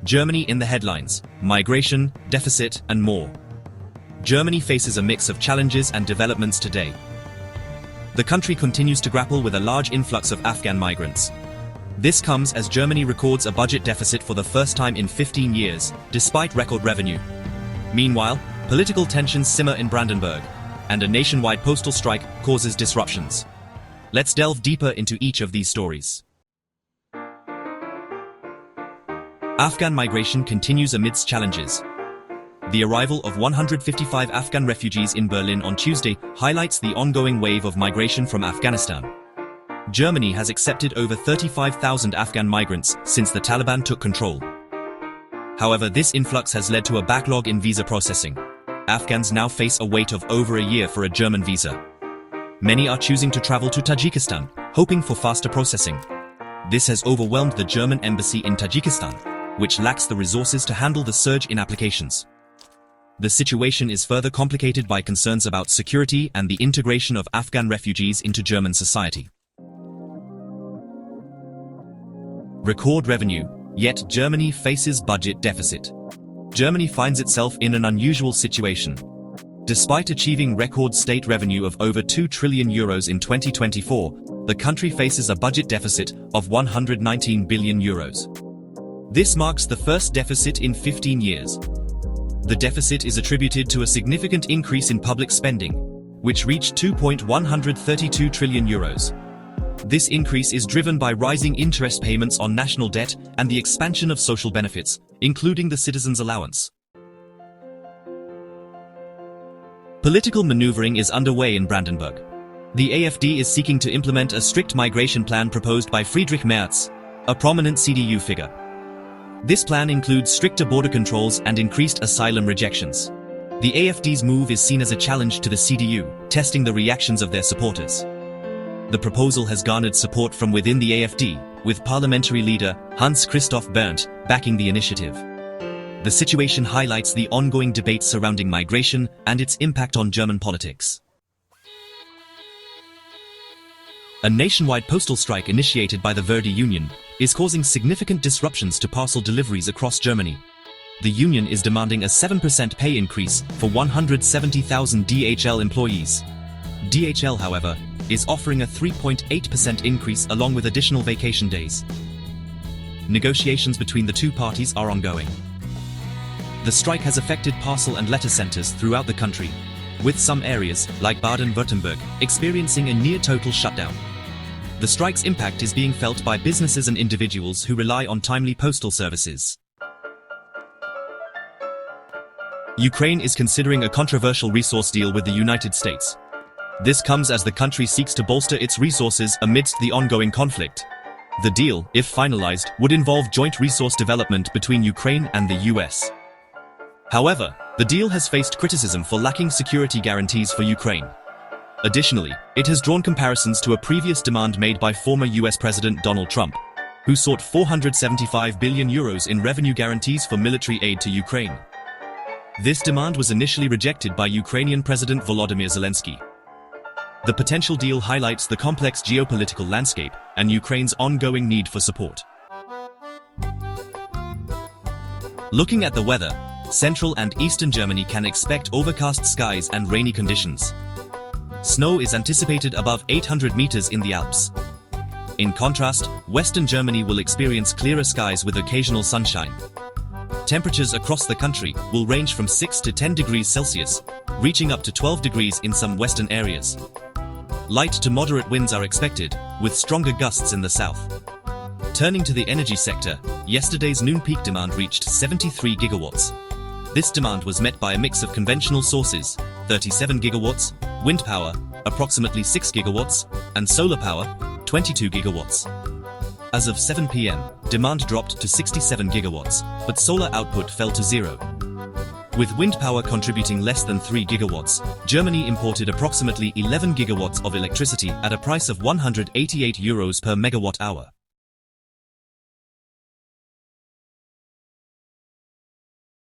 Germany in the headlines, migration, deficit, and more. Germany faces a mix of challenges and developments today. The country continues to grapple with a large influx of Afghan migrants. This comes as Germany records a budget deficit for the first time in 15 years, despite record revenue. Meanwhile, political tensions simmer in Brandenburg, and a nationwide postal strike causes disruptions. Let's delve deeper into each of these stories. Afghan migration continues amidst challenges. The arrival of 155 Afghan refugees in Berlin on Tuesday highlights the ongoing wave of migration from Afghanistan. Germany has accepted over 35,000 Afghan migrants since the Taliban took control. However, this influx has led to a backlog in visa processing. Afghans now face a wait of over a year for a German visa. Many are choosing to travel to Tajikistan, hoping for faster processing. This has overwhelmed the German embassy in Tajikistan, which lacks the resources to handle the surge in applications. The situation is further complicated by concerns about security and the integration of Afghan refugees into German society. Record revenue, yet Germany faces budget deficit. Germany finds itself in an unusual situation. Despite achieving record state revenue of over 2 trillion euros in 2024, the country faces a budget deficit of 119 billion euros. This marks the first deficit in 15 years. The deficit is attributed to a significant increase in public spending, which reached 2.132 trillion euros. This increase is driven by rising interest payments on national debt and the expansion of social benefits, including the citizens' allowance. Political maneuvering is underway in Brandenburg. The AfD is seeking to implement a strict migration plan proposed by Friedrich Merz, a prominent CDU figure. This plan includes stricter border controls and increased asylum rejections. The AfD's move is seen as a challenge to the CDU, testing the reactions of their supporters. The proposal has garnered support from within the AfD, with parliamentary leader Hans-Christoph Berndt backing the initiative. The situation highlights the ongoing debate surrounding migration and its impact on German politics. A nationwide postal strike initiated by the Verdi Union is causing significant disruptions to parcel deliveries across Germany. The union is demanding a 7% pay increase for 170,000 DHL employees. DHL, however, is offering a 3.8% increase along with additional vacation days. Negotiations between the two parties are ongoing. The strike has affected parcel and letter centers throughout the country, with some areas, like Baden-Württemberg, experiencing a near-total shutdown. The strike's impact is being felt by businesses and individuals who rely on timely postal services. Ukraine is considering a controversial resource deal with the United States. This comes as the country seeks to bolster its resources amidst the ongoing conflict. The deal, if finalized, would involve joint resource development between Ukraine and the US. However, the deal has faced criticism for lacking security guarantees for Ukraine. Additionally, it has drawn comparisons to a previous demand made by former US President Donald Trump, who sought 475 billion euros in revenue guarantees for military aid to Ukraine. This demand was initially rejected by Ukrainian President Volodymyr Zelensky. The potential deal highlights the complex geopolitical landscape and Ukraine's ongoing need for support. Looking at the weather, central and eastern Germany can expect overcast skies and rainy conditions. Snow is anticipated above 800 meters in the Alps. In contrast, western Germany will experience clearer skies with occasional sunshine. Temperatures across the country will range from 6 to 10 degrees Celsius, reaching up to 12 degrees in some western areas. Light to moderate winds are expected, with stronger gusts in the south. Turning to the energy sector, yesterday's noon peak demand reached 73 gigawatts. This demand was met by a mix of conventional sources, 37 gigawatts, wind power, approximately 6 gigawatts, and solar power, 22 gigawatts. As of 7 p.m., demand dropped to 67 gigawatts, but solar output fell to zero. With wind power contributing less than 3 gigawatts, Germany imported approximately 11 gigawatts of electricity at a price of 188 euros per megawatt hour.